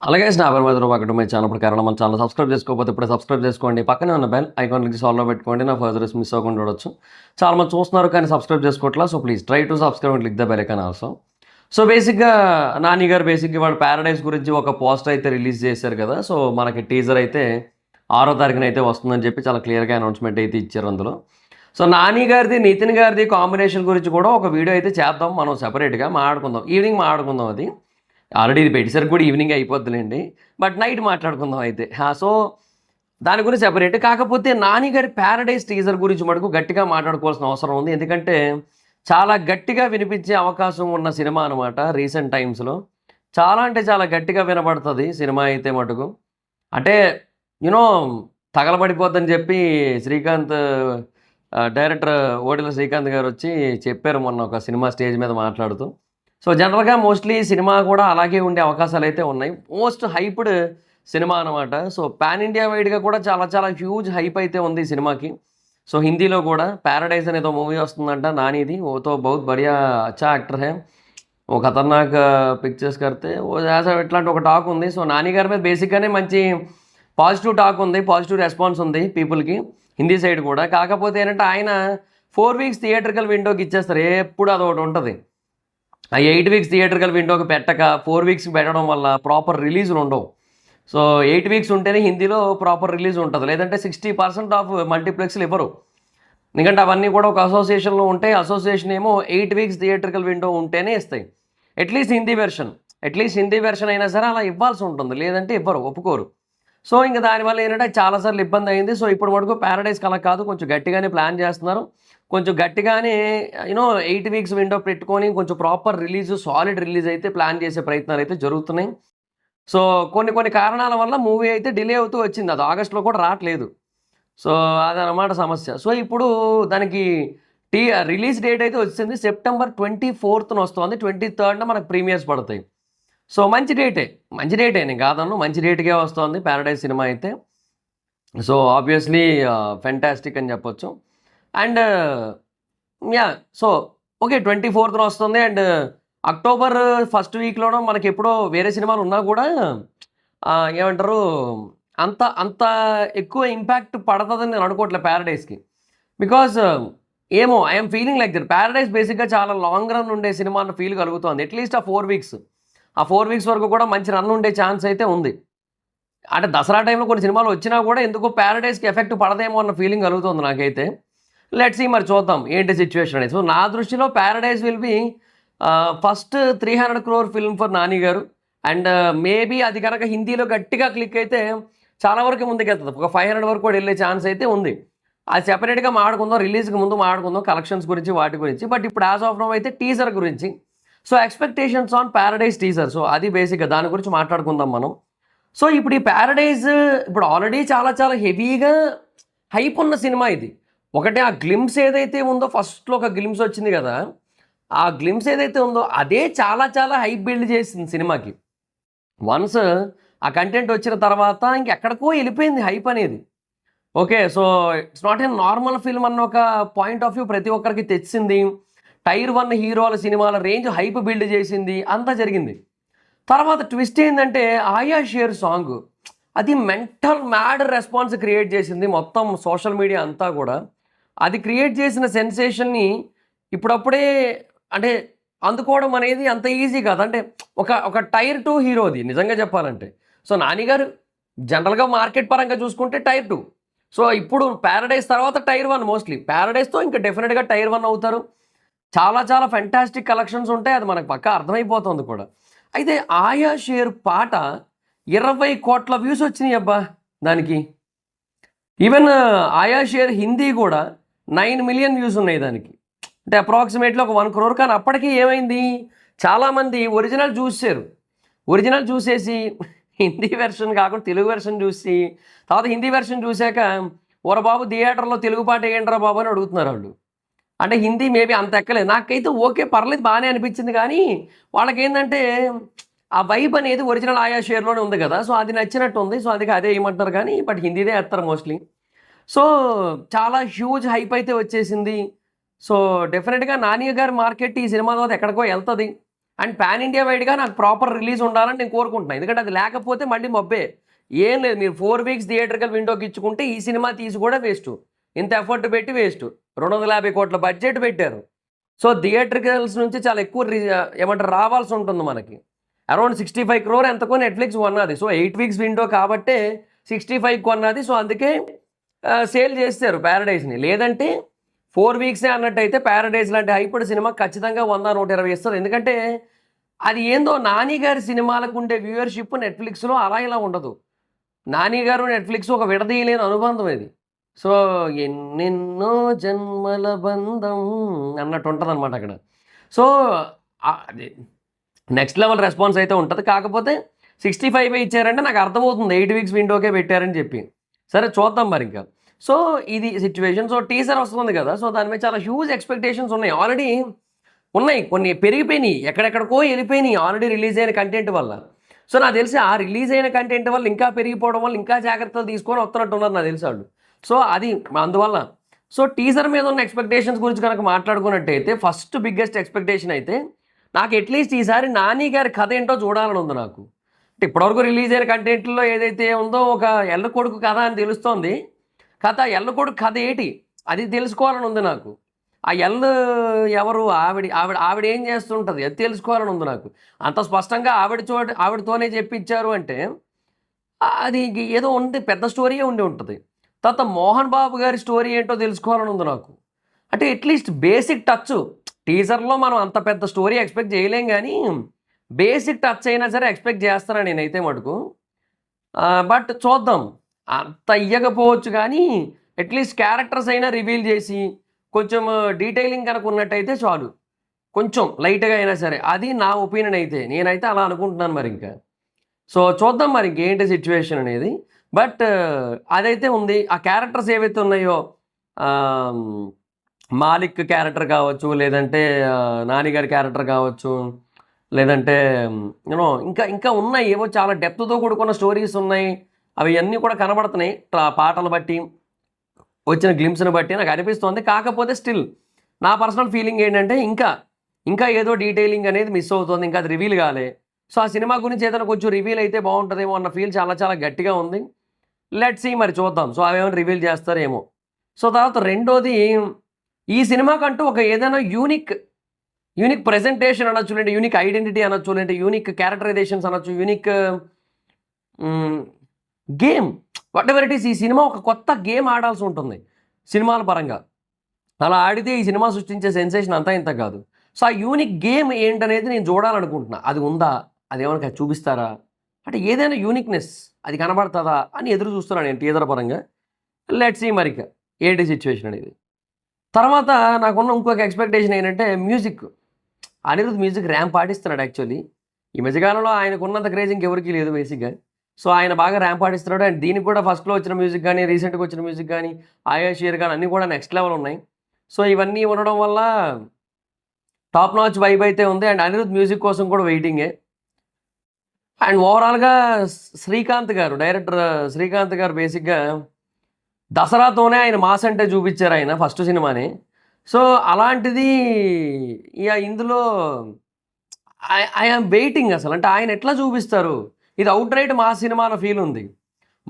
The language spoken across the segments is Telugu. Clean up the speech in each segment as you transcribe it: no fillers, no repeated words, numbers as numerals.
అలాగే స్నాపర్ మీద ఒకటి మీ ఛానల్ ప్రకారం మన ఛానల్ సబ్స్క్రైబ్ చేసుకోకపోతే ఇప్పుడే సబ్స్క్రైబ్ చేసుకోండి. పక్కనే ఉన్న బెల్ ఐకాన్ క్లిక్ సాల్వ్లో పెట్టుకోండి. నా ఫర్దర్స్ మిస్ అవ్వకుండా చూడొచ్చు. చాలా మంది చూస్తున్నారు కానీ సబ్స్క్రైబ్ చేసుకోవట్లా. So please try to subscribe and click the bell icon also. So బేసిక్గా నాని గారు బేసిక్గా వాళ్ళు ప్యారడైజ్ గురించి ఒక పోస్టర్ అయితే రిలీజ్ చేశారు కదా. సో మనకి టీజర్ అయితే 6వ తారీఖున అయితే వస్తుందని చెప్పి చాలా క్లియర్గా అనౌన్స్మెంట్ అయితే ఇచ్చారు అందులో. సో నాని గారిది నితిన్ గారిది కాంబినేషన్ గురించి కూడా ఒక వీడియో అయితే చేద్దాం మనం సెపరేట్గా మాట్లాడుకుందాం. ఈవినింగ్ మాట్లాడుకుందాం. అది ఆల్రెడీ ఇది పెట్టేసరికి కూడా ఈవినింగ్ అయిపోద్దులేండి. బట్ నైట్ మాట్లాడుకుందాం అయితే. సో దాని గురించి సెపరేట్. కాకపోతే నాని గారి ప్యారడైజ్ టీజర్ గురించి మటుకు గట్టిగా మాట్లాడుకోవాల్సిన అవసరం ఉంది. ఎందుకంటే చాలా గట్టిగా వినిపించే అవకాశం ఉన్న సినిమా అనమాట రీసెంట్ టైమ్స్లో. చాలా అంటే చాలా గట్టిగా వినబడుతుంది సినిమా అయితే మటుకు. అంటే యూనో తగలబడిపోద్దని చెప్పి శ్రీకాంత్ డైరెక్టర్ ఓడిల శ్రీకాంత్ గారు వచ్చి చెప్పారు మొన్న ఒక సినిమా స్టేజ్ మీద మాట్లాడుతూ. సో జనరల్గా మోస్ట్లీ సినిమా కూడా అలాగే ఉండే అవకాశాలు అయితే ఉన్నాయి. మోస్ట్ హైప్డ్ సినిమా అనమాట. సో పాన్ ఇండియా వైడ్గా కూడా చాలా చాలా హ్యూజ్ హైప్ అయితే ఉంది ఈ సినిమాకి. సో హిందీలో కూడా ప్యారడైజ్ అనేదో మూవీ వస్తుందంట నానిది. ఓ తో బహుత్ బడియా అచ్చా యాక్టర్ హే, ఓ ఖతర్నాక్ పిక్చర్స్ కడితే ఓ ఇట్లాంటి ఒక టాక్ ఉంది. సో నాని గారి మీద బేసిక్గానే మంచి పాజిటివ్ టాక్ ఉంది, పాజిటివ్ రెస్పాన్స్ ఉంది పీపుల్కి హిందీ సైడ్ కూడా. కాకపోతే ఏంటంటే ఆయన 4 వీక్స్ థియేటర్కల్ విండోకి ఇచ్చేస్తారు. ఎప్పుడు అదొకటి ఉంటుంది. ఆ 8 వీక్స్ థియేటర్కల్ విండోకి పెట్టక 4 వీక్స్కి పెట్టడం వల్ల ప్రాపర్ రిలీజులు ఉండవు. సో 8 వీక్స్ ఉంటేనే హిందీలో ప్రాపర్ రిలీజ్ ఉంటుంది. లేదంటే 60% ఆఫ్ మల్టీప్లెక్స్లు ఇవ్వరు. ఎందుకంటే అవన్నీ కూడా ఒక అసోసియేషన్లో ఉంటాయి. అసోసియేషన్ ఏమో 8 వీక్స్ థియేటర్కల్ విండో ఉంటేనే ఇస్తాయి. అట్లీస్ట్ హిందీ వెర్షన్ అయినా సరే అలా ఇవ్వాల్సి ఉంటుంది. లేదంటే ఇవ్వరు, ఒప్పుకోరు. సో ఇంకా దానివల్ల ఏంటంటే చాలాసార్లు ఇబ్బంది అయింది. సో ఇప్పుడు మటుకు ప్యారడైజ్ కల కాదు, కొంచెం గట్టిగానే ప్లాన్ చేస్తున్నారు. కొంచెం గట్టిగానే 8 వీక్స్ విండో పెట్టుకొని కొంచెం ప్రాపర్ రిలీజ్, సాలిడ్ రిలీజ్ అయితే ప్లాన్ చేసే ప్రయత్నాలు అయితే జరుగుతున్నాయి. సో కొన్ని కారణాల వల్ల మూవీ అయితే డిలే అవుతూ వచ్చింది. అది ఆగస్టులో కూడా రావట్లేదు. సో అదనమాట సమస్య. సో ఇప్పుడు దానికి రిలీజ్ డేట్ అయితే వచ్చింది. సెప్టెంబర్ 24న వస్తుంది. 23rd మనకు ప్రీమియర్స్ పడతాయి. సో మంచి డేటే నేను కాదన్ను, మంచి డేట్గా వస్తుంది ప్యారడైజ్ సినిమా అయితే. సో ఆబ్వియస్లీ ఫెంటాస్టిక్ అని చెప్పొచ్చు. అండ్ సో ఓకే 24న వస్తుంది. అండ్ అక్టోబర్ ఫస్ట్ వీక్లోనూ మనకి ఎప్పుడో వేరే సినిమాలు ఉన్నా కూడా ఏమంటారు అంత ఎక్కువ ఇంపాక్ట్ పడుతుందని నేను అనుకోవట్లే ప్యారడైజ్కి. బికాజ్ ఏమో I'm feeling like that. Paradise బేసిక్గా చాలా లాంగ్ రన్ ఉండే సినిమా అన్న ఫీల్ కలుగుతుంది. అట్లీస్ట్ ఆ 4 వీక్స్ వరకు కూడా మంచి రన్ ఉండే ఛాన్స్ అయితే ఉంది. అంటే దసరా టైంలో కొన్ని సినిమాలు వచ్చినా కూడా ఎందుకో ప్యారడైజ్కి ఎఫెక్ట్ పడదేమో అన్న ఫీలింగ్ కలుగుతుంది నాకైతే. లెట్స్ సీ, మరి చూద్దాం ఏంటి సిచ్యువేషన్ అనేది. సో నా దృష్టిలో Paradise will be first 300 crore film for Nani garu. And maybe అది కనుక హిందీలో గట్టిగా క్లిక్ అయితే చాలా వరకు ముందుకెళ్తుంది. ఒక 500 వరకు కూడా వెళ్ళే ఛాన్స్ అయితే ఉంది. అది సెపరేట్గా మాట్లాడుకుందాం, రిలీజ్కి ముందు మాట్లాడుకుందాం కలెక్షన్స్ గురించి, వాటి గురించి. బట్ ఇప్పుడు యాజ్ ఆఫ్ నౌ అయితే టీజర్ గురించి. So expectations on Paradise teaser. So అది బేసిక్గా దాని గురించి మాట్లాడుకుందాం మనం. సో ఇప్పుడు ఈ ప్యారడైజ్ ఇప్పుడు ఆల్రెడీ చాలా చాలా హెవీగా హైప్ ఉన్న సినిమా ఇది. ఒకటి ఆ గ్లిమ్స్ ఏదైతే ఉందో, ఫస్ట్లో ఒక గ్లిమ్స్ వచ్చింది కదా, ఆ గ్లిమ్స్ ఏదైతే ఉందో అదే చాలా చాలా హైప్ బిల్డ్ చేసింది సినిమాకి. వన్స్ ఆ కంటెంట్ వచ్చిన తర్వాత ఇంకెక్కడికో వెళ్ళిపోయింది హైప్ అనేది. Okay, so it's not a normal film అన్న ఒక పాయింట్ ఆఫ్ వ్యూ ప్రతి ఒక్కరికి తెచ్చింది. టైర్ 1 హీరోల సినిమాల రేంజ్ హైప్ బిల్డ్ చేసింది, అంతా జరిగింది. తర్వాత ట్విస్ట్ ఏంటంటే ఆయా షేర్ సాంగ్ అది మెంటల్ మ్యాడ్ రెస్పాన్స్ క్రియేట్ చేసింది మొత్తం సోషల్ మీడియా అంతా కూడా. అది క్రియేట్ చేసిన సెన్సేషన్ని ఇప్పుడప్పుడే అంటే అందుకోవడం అనేది అంత ఈజీ కాదు. అంటే ఒక టైర్ 2 హీరోది నిజంగా చెప్పాలంటే. సో నాని గారు జనరల్గా మార్కెట్ పరంగా చూసుకుంటే టైర్ 2. సో ఇప్పుడు ప్యారడైజ్ తర్వాత టైర్ 1 మోస్ట్లీ. ప్యారడైజ్తో ఇంకా డెఫినెట్గా టైర్ 1 అవుతారు. చాలా చాలా ఫెంటాస్టిక్ కలెక్షన్స్ ఉంటాయి, అది మనకు పక్కా అర్థమైపోతుంది కూడా. అయితే ఆయా షేర్ పాట 20 కోట్ల వ్యూస్ వచ్చినాయి అబ్బా దానికి. ఈవెన్ ఆయా షేర్ హిందీ కూడా 9 మిలియన్ వ్యూస్ ఉన్నాయి దానికి. అంటే అప్రాక్సిమేట్లీ ఒక 1 crore. కానీ అప్పటికీ ఏమైంది, చాలామంది ఒరిజినల్ చూసేసి హిందీ వెర్షన్ కాకుండా తెలుగు వెర్షన్ చూసి, తర్వాత హిందీ వెర్షన్ చూశాక ఓర బాబు థియేటర్లో తెలుగు పాట వేయండిరా బాబు అని అడుగుతున్నారు వాళ్ళు. అంటే హిందీ మేబీ అంత ఎక్కలేదు. నాకైతే ఓకే పర్లేదు, బాగానే అనిపించింది. కానీ వాళ్ళకి ఏంటంటే ఆ వైబ్ అనేది ఒరిజినల్ ఆయా షేర్లోనే ఉంది కదా, సో అది నచ్చినట్టు ఉంది. సో అది అదే ఏమంటారు కానీ, బట్ హిందీదే వేస్తారు మోస్ట్లీ. సో చాలా హ్యూజ్ హైప్ అయితే వచ్చేసింది. సో డెఫినెట్గా నాని గారి మార్కెట్ ఈ సినిమా తర్వాత ఎక్కడికో వెళ్తుంది. అండ్ పాన్ ఇండియా వైడ్గా నాకు ప్రాపర్ రిలీజ్ ఉండాలని నేను కోరుకుంటున్నాను. ఎందుకంటే అది లేకపోతే మళ్ళీ మొబ్బే. ఏం లేదు, మీరు 4 వీక్స్ థియేటర్కల్ విండోకి ఇచ్చుకుంటే ఈ సినిమా తీసి కూడా వేస్ట్. ఇంత ఎఫర్ట్ పెట్టి వేస్ట్. 250 కోట్ల బడ్జెట్ పెట్టారు. సో థియేటర్కల్స్ నుంచి చాలా ఎక్కువ ఏమంటారు రావాల్సి ఉంటుంది మనకి. అరౌండ్ 65 crore ఎంతకో నెట్ఫ్లిక్స్ కొన్నది. సో 8 వీక్స్ విండో కాబట్టే 65 కొన్నది. సో అందుకే సేల్ చేస్తారు ప్యారడైజ్ని. లేదంటే 4 వీక్సే అన్నట్టయితే ప్యారడైజ్ లాంటి హైపడ్ సినిమా ఖచ్చితంగా 100-120 ఇస్తారు. ఎందుకంటే అది ఏందో నాని గారి సినిమాలకు ఉండే వ్యూవర్షిప్ నెట్ఫ్లిక్స్లో అలా ఇలా ఉండదు. నాని గారు నెట్ఫ్లిక్స్ ఒక విడదీయలేని అనుబంధం ఇది. సో ఎన్నెన్నో జన్మల బంధం అన్నట్టు ఉంటుంది అనమాట అక్కడ. సో అది నెక్స్ట్ లెవెల్ రెస్పాన్స్ అయితే ఉంటుంది. కాకపోతే 65 ఇచ్చారంటే నాకు అర్థమవుతుంది 8 వీక్స్ విండోకే పెట్టారని చెప్పి. సరే చూద్దాం మరి ఇంకా. సో ఇది సిచ్యువేషన్. సో టీజర్ వస్తుంది కదా, సో దాని మీద చాలా హ్యూజ్ ఎక్స్పెక్టేషన్స్ ఉన్నాయి. ఆల్రెడీ ఉన్నాయి, కొన్ని పెరిగిపోయినాయి, ఎక్కడెక్కడికో వెళ్ళిపోయినాయి ఆల్రెడీ రిలీజ్ అయిన కంటెంట్ వల్ల. సో నాకు తెలిసి ఆ రిలీజ్ అయిన కంటెంట్ వల్ల ఇంకా పెరిగిపోవడం వల్ల ఇంకా జాగ్రత్తలు తీసుకొని వస్తున్నట్టున్నారు నాకు తెలిసి వాళ్ళు. సో అది అందువల్ల. సో టీజర్ మీద ఉన్న ఎక్స్పెక్టేషన్స్ గురించి కనుక మాట్లాడుకున్నట్టయితే ఫస్ట్ బిగ్గెస్ట్ ఎక్స్పెక్టేషన్ అయితే నాకు అట్లీస్ట్ ఈసారి నాని గారి కథ ఏంటో చూడాలని ఉంది నాకు. అంటే ఇప్పటివరకు రిలీజ్ అయిన కంటెంట్లో ఏదైతే ఉందో ఒక ఎల్ల కొడుకు కథ అని తెలుస్తోంది. ఎల్ల కొడుకు కథ ఏంటి అది తెలుసుకోవాలని ఉంది నాకు. ఆ ఎల్లు ఎవరు, ఆవిడ ఏం చేస్తుంటుంది అది తెలుసుకోవాలని ఉంది నాకు. అంత స్పష్టంగా ఆవిడతోనే చెప్పించారు అంటే అది ఏదో ఉంది, పెద్ద స్టోరీయే ఉండి ఉంటుంది. తర్వాత మోహన్ బాబు గారి స్టోరీ ఏంటో తెలుసుకోవాలని ఉంది నాకు. అంటే అట్లీస్ట్ బేసిక్ టచ్, టీజర్లో మనం అంత పెద్ద స్టోరీ ఎక్స్పెక్ట్ చేయలేం, కానీ బేసిక్ టచ్ అయినా సరే ఎక్స్పెక్ట్ చేస్తాను నేనైతే మటుకు. బట్ చూద్దాం, అంత ఇయ్యకపోవచ్చు కానీ అట్లీస్ట్ క్యారెక్టర్స్ అయినా రివీల్ చేసి కొంచెం డీటెయిలింగ్ కనుక ఉన్నట్టయితే చాలు, కొంచెం లైట్గా అయినా సరే. అది నా ఒపీనియన్ అయితే, నేనైతే అలా అనుకుంటున్నాను మరి ఇంకా. సో చూద్దాం మరి ఇంకేంటి సిచ్యువేషన్ అనేది. బట్ అదైతే ఉంది. ఆ క్యారెక్టర్స్ ఏవైతే ఉన్నాయో, మాలిక్ క్యారెక్టర్ కావచ్చు, లేదంటే నానిగారి క్యారెక్టర్ కావచ్చు, లేదంటే యూనో ఇంకా ఇంకా ఉన్నాయి ఏవో చాలా డెప్త్తో కూడుకున్న స్టోరీస్ ఉన్నాయి. అవి అన్నీ కూడా కనబడుతున్నాయి పాటలు బట్టి, వచ్చిన గ్లిమ్స్ని బట్టి నాకు అనిపిస్తుంది. కాకపోతే స్టిల్ నా పర్సనల్ ఫీలింగ్ ఏంటంటే ఇంకా ఏదో డీటెయిలింగ్ అనేది మిస్ అవుతుంది, ఇంకా అది రివీల్ కాలే. సో ఆ సినిమా గురించి ఏదైనా కొంచెం రివీల్ అయితే బాగుంటుందేమో అన్న ఫీల్ చాలా చాలా గట్టిగా ఉంది. లెట్స్ సీ, మరి చూద్దాం. సో అవేమైనా రివీల్ చేస్తారేమో. సో తర్వాత రెండోది, ఈ సినిమాకంటూ ఒక ఏదైనా యూనిక్ ప్రెజెంటేషన్ అనొచ్చు, లేదంటే యూనిక్ ఐడెంటిటీ అనొచ్చు, లేదంటే యూనిక్ క్యారెక్టరైజేషన్స్ అనొచ్చు, unique game, what ever it is. ఈ సినిమా ఒక కొత్త గేమ్ ఆడాల్సి ఉంటుంది సినిమాల పరంగా. అలా ఆడితే ఈ సినిమా సృష్టించే సెన్సేషన్ అంతా ఇంత కాదు. సో ఆ యూనిక్ గేమ్ ఏంటనేది నేను చూడాలనుకుంటున్నా. అది ఉందా, అది ఏమైనా చూపిస్తారా, అంటే ఏదైనా యూనిక్నెస్ అది కనబడుతుందా అని ఎదురు చూస్తున్నాను నేను టీజర్ పరంగా. లెట్స్ సీ మరిక ఏంటి సిచ్యువేషన్ అనేది. తర్వాత నాకున్న ఇంకొక ఎక్స్పెక్టేషన్ ఏంటంటే మ్యూజిక్. అనిరుద్ మ్యూజిక్ ర్యాంప్ పాటిస్తున్నాడు యాక్చువల్లీ. ఈ మధ్యకాలంలో ఆయనకున్నంత క్రేజ్ ఇంకెవరికి లేదు బేసిక్గా. సో ఆయన బాగా ర్యాంప్ పాటిస్తున్నాడు. అండ్ దీనికి కూడా ఫస్ట్లో వచ్చిన మ్యూజిక్ కానీ, రీసెంట్గా వచ్చిన మ్యూజిక్ కానీ, ఆయా షేర్ కానీ అన్నీ కూడా నెక్స్ట్ లెవెల్ ఉన్నాయి. సో ఇవన్నీ ఉండడం వల్ల టాప్ నాచ్ వైబ్ అయితే ఉంది. అండ్ అనిరుద్ మ్యూజిక్ కోసం కూడా వెయిటింగే. అండ్ ఓవరాల్గా డైరెక్టర్ శ్రీకాంత్ గారు బేసిక్గా దసరాతోనే ఆయన మాస్ అంటే చూపించారు ఆయన ఫస్ట్ సినిమాని. సో అలాంటిది ఇక ఇందులో ఐఎమ్ వెయిటింగ్ అసలు. అంటే ఆయన ఎట్లా చూపిస్తారు, ఇది అవుట్ రైట్ మా సినిమాలో ఫీల్ ఉంది.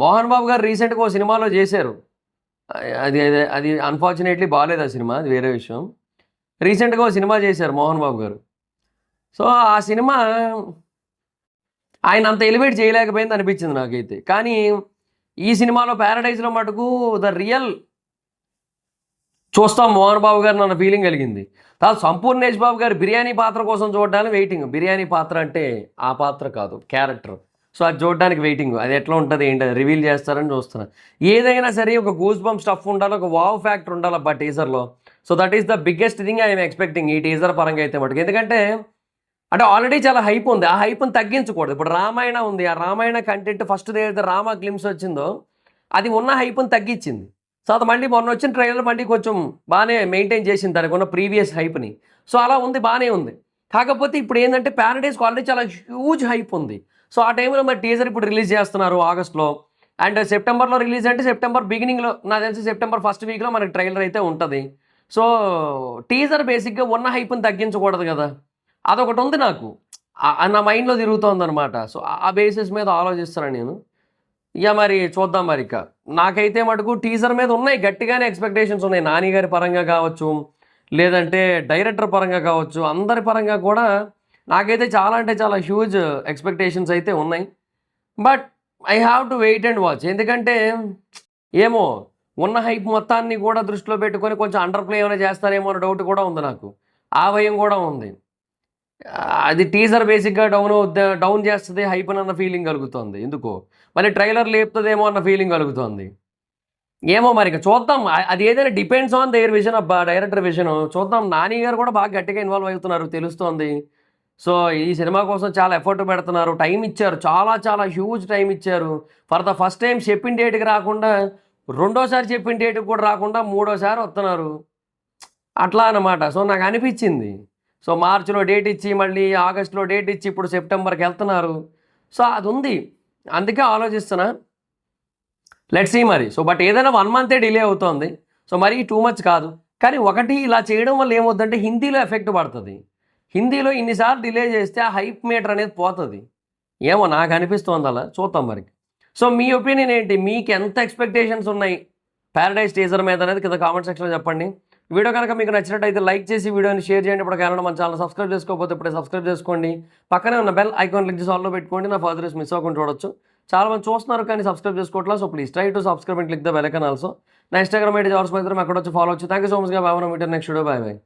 మోహన్ బాబు గారు రీసెంట్గా ఒక సినిమాలో చేశారు, అది అది అన్ఫార్చునేట్లీ బాగాలేదు ఆ సినిమా, అది వేరే విషయం. రీసెంట్గా ఒక సినిమా చేశారు మోహన్ బాబు గారు. సో ఆ సినిమా ఆయన అంత ఎలివేట్ చేయలేకపోయింది అనిపించింది నాకైతే. కానీ ఈ సినిమాలో ప్యారడైజ్లో మటుకు ద రియల్ చూస్తాం మోహన్ బాబు గారు నన్న ఫీలింగ్ కలిగింది. తర్వాత సంపూర్ణేష్ బాబు గారు బిర్యానీ పాత్ర కోసం చూడడానికి వెయిటింగ్. బిర్యానీ పాత్ర అంటే ఆ పాత్ర కాదు, క్యారెక్టర్. సో అది చూడడానికి వెయిటింగ్. అది ఎట్లా ఉంటుంది ఏంటి రివీల్ చేస్తారని చూస్తున్నా. ఏదైనా సరే ఒక గూస్ బంప్ స్టఫ్ ఉండాలి, ఒక వావ్ ఫ్యాక్టర్ ఉండాలి అబ్బా టీజర్లో. So that is the biggest thing I'm expecting ఈ టీజర్ పరంగా అయితే మటుకు. ఎందుకంటే అంటే ఆల్రెడీ చాలా హైప్ ఉంది, ఆ హైప్ని తగ్గించకూడదు. ఇప్పుడు రామాయణ ఉంది, ఆ రామాయణ కంటెంట్ ఫస్ట్ ఏదైతే రామ గ్లిమ్స్ వచ్చిందో అది ఉన్న హైప్ని తగ్గించింది. సో అది మళ్ళీ మొన్న వచ్చిన ట్రైలర్ మళ్ళీ కొంచెం బాగానే మెయింటైన్ చేసింది దానికి ఉన్న ప్రీవియస్ హైప్ని. సో అలా ఉంది, బాగానే ఉంది. కాకపోతే ఇప్పుడు ఏంటంటే ప్యారడైజ్కి ఆల్రెడీ చాలా హ్యూజ్ హైప్ ఉంది. సో ఆ టైంలో మరి టీజర్ ఇప్పుడు రిలీజ్ చేస్తున్నారు ఆగస్ట్లో. అండ్ సెప్టెంబర్లో రిలీజ్ అంటే సెప్టెంబర్ బిగినింగ్లో, నాకు తెలిసి సెప్టెంబర్ ఫస్ట్ వీక్లో మనకి ట్రైలర్ అయితే ఉంటుంది. సో టీజర్ బేసిక్గా ఉన్న హైప్ని తగ్గించకూడదు కదా. అదొకటి ఉంది నాకు. నా మైండ్‌లో తిరుగుతోందనమాట. సో, ఆ బేసిస్ మీద ఆలోచిస్తున్నాను నేను. ఇక మరి చూద్దాం మరిక. నాకైతే మటుకు టీజర్ మీద ఉన్నాయి. గట్టిగానే ఎక్స్‌పెక్టేషన్స్ ఉన్నాయి. 'నాని' గారి పరంగా కావచ్చు, లేదంటే డైరెక్టర్ పరంగా కావచ్చు, అందరి పరంగా కూడా నాకైతే చాలా అంటే చాలా హ్యూజ్ ఎక్స్‌పెక్టేషన్స్ అయితే ఉన్నాయి. But I have to wait and watch. ఎందుకంటే ఏమో ఉన్న హైప్ మొత్తాన్ని కూడా దృష్టిలో పెట్టుకొని కొంచెం అండర్ ప్లే ఏమైనా చేస్తారేమో అన్న డౌట్ కూడా ఉంది నాకు. ఆ భయం కూడా ఉంది. అది టీజర్ బేసిక్‌గా డౌన్ చేస్తది హైప్‌నన్న ఫీలింగ్ కలుగుతోంది ఎందుకో. మళ్ళీ ట్రైలర్ లేపుతదేమో అన్న ఫీలింగ్ కలుగుతోంది. ఏమో మరిక చూద్దాం. అది ఏదైనా డిపెండ్స్ ఆన్ దేర్ విజన్ అబ్బా! Director vision. చూద్దాం. 'నాని' గారు కూడా బాగా గట్టిగా ఇన్వాల్వ్ అవుతున్నారు తెలుస్తోంది. సో, ఈ సినిమా కోసం చాలా ఎఫర్ట్ పెడుతున్నారు. టైమ్ ఇచ్చారు. చాలా చాలా హ్యూజ్ టైమ్ ఇచ్చారు. ఫర్ ద ఫస్ట్ టైమ్ చెప్పిన డేట్‌కి రాకుండా, రెండోసారి చెప్పిన డేట్‌కి కూడా రాకుండా మూడోసారి వస్తున్నారు. అట్లా అన్నమాట. సో, నాకనిపిచ్చింది. సో, మార్చ్‌లో డేట్ ఇచ్చి, మళ్ళీ ఆగస్ట్‌లో డేట్ ఇచ్చి, ఇప్పుడు సెప్టెంబర్‌కెళ్తున్నారు. సో, అదుంది. అందుకే ఆలోచిస్తున్నా. లెట్స్ సీ మరి. సో, బట్ ఏదైనా 1 మంతే డిలే అవుతోంది. సో, మరీ టూ మచ్ కాదు. కానీ ఒకటి ఇలా చేయడం వల్ల ఏమవుద్దంటే హిందీలో ఎఫెక్ట్ పడతది. హిందీలో ఇన్ని సార్లు డిలే చేస్తే ఆ హైప్ మీటర్ అనేది పోతది. ఏమో నాకనిపిస్తోంది అలా. చూద్దాం మరి. సో, మీ ఒపీనియన్ ఏంటి? మీకెంత ఎక్స్‌పెక్టేషన్స్ ఉన్నాయి 'పారడైజ్' టీజర్ మీద అనేది కింద కామెంట్ సెక్షన్‌లో చెప్పండి. వీడియో కనుక మీకు నచ్చినట్టయితే లైక్ చేసి వీడియోని షేర్ చేయండి. ఇప్పటికైనా మన ఛానల్ సబ్స్క్రైబ్ చేసుకోకపోతే ఇప్పుడే సబ్స్క్రైబ్ చేసుకోండి. పక్కనే ఉన్న బెల్ ఐకాన్ క్లిక్ చేసి ఆల్‌లో పెట్టుకోండి. నా ఫర్దర్ మిస్ అవ్వకుండా చూడొచ్చు. చాలా మంది చూస్తున్నారు కానీ సబ్స్క్రైబ్ చేసుకోవట్లేదు. So, please try to subscribe and click the bell icon also. నా ఇన్‌స్టాగ్రామ్ ఐడీ జార్జ్ మైత్రం అక్కడొచ్చి ఫాలో అవ్వచ్చు. థాంక్ యూ సో మచ్‌గా. బాయ్. మనం మీట్ నెక్స్ట్ వీడియో. బాయ్.